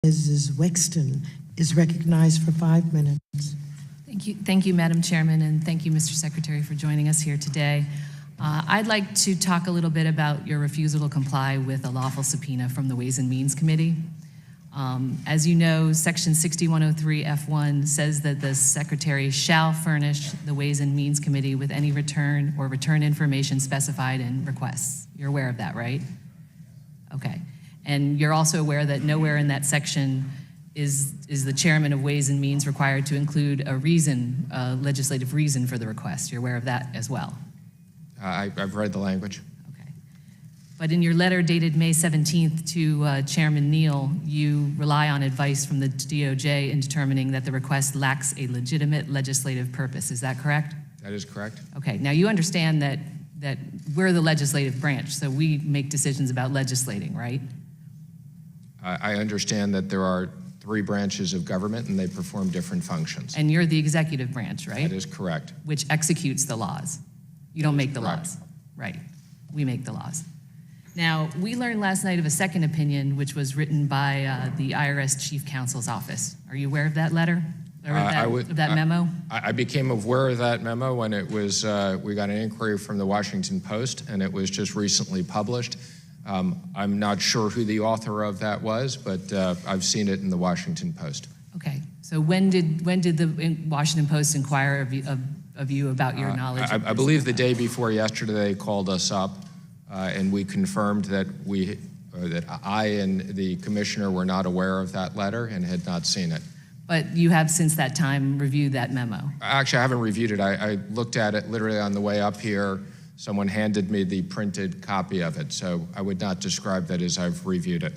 Mrs. Wexton is recognized for 5 minutes. Thank you, Madam Chairman, and thank you, Mr. Secretary, for joining us here today. I'd like to talk a little bit about your refusal to comply with a lawful subpoena from the Ways and Means Committee. As you know, Section 6103 F1 says that the Secretary shall furnish the Ways and Means Committee with any return or return information specified in requests. You're aware of that, right? Okay. And you're also aware that nowhere in that section is the chairman of Ways and Means required to include a reason, a legislative reason for the request. You're aware of that as well? I've read the language. Okay. But in your letter dated May 17th to Chairman Neal, you rely on advice from the DOJ in determining that the request lacks a legitimate legislative purpose. Is that correct? That is correct. Okay. Now you understand that we're the legislative branch, so we make decisions about legislating, right? I understand that there are 3 branches of government and they perform different functions. And you're the executive branch, right? That is correct. Which executes the laws. You don't make the correct. laws. Right. We make the laws. Now, we learned last night of a second opinion, which was written by the IRS Chief Counsel's office. Are you aware of that letter? Or of that memo? I became aware of that memo when it was, we got an inquiry from the Washington Post, and it was just recently published. I'm not sure who the author of that was, but I've seen it in the Washington Post. Okay. So when did the Washington Post inquire of you about your knowledge? I believe the day before yesterday they called us up, and we confirmed that that I and the commissioner were not aware of that letter and had not seen it. But you have since that time reviewed that memo? Actually, I haven't reviewed it. I looked at it literally on the way up here. Someone handed me the printed copy of it, so I would not describe that as I've reviewed it.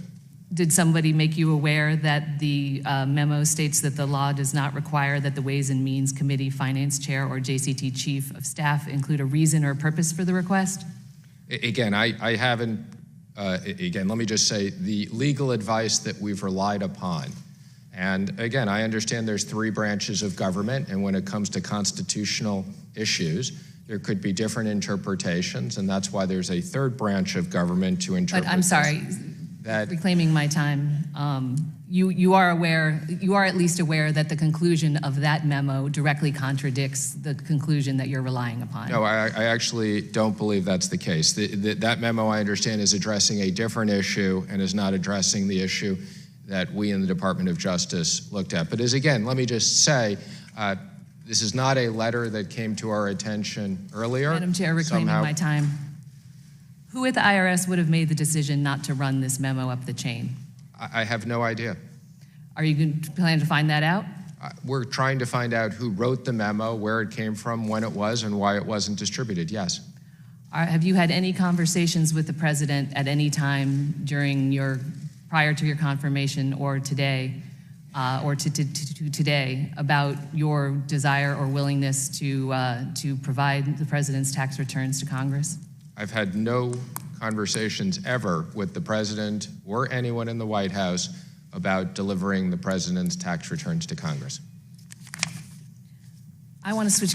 Did somebody make you aware that the memo states that the law does not require that the Ways and Means Committee Finance Chair or JCT Chief of Staff include a reason or purpose for the request? Again, I haven't, again, let me just say the legal advice that we've relied upon. And again, I understand there's 3 branches of government, and when it comes to constitutional issues, there could be different interpretations, and that's why there's a 3rd branch of government to interpret. But I'm sorry, reclaiming my time. You are at least aware that the conclusion of that memo directly contradicts the conclusion that you're relying upon. No, I actually don't believe that's the case. That memo, I understand, is addressing a different issue and is not addressing the issue that we in the Department of Justice looked at. But again, let me just say, this is not a letter that came to our attention earlier. Madam Chair, reclaiming my time. Who at the IRS would have made the decision not to run this memo up the chain? I have no idea. Are you going to plan to find that out? We're trying to find out who wrote the memo, where it came from, when it was, and why it wasn't distributed, yes. Have you had any conversations with the President at any time prior to your confirmation or today, or to today, about your desire or willingness to provide the President's tax returns to Congress? I've had no conversations ever with the President or anyone in the White House about delivering the President's tax returns to Congress. I want to switch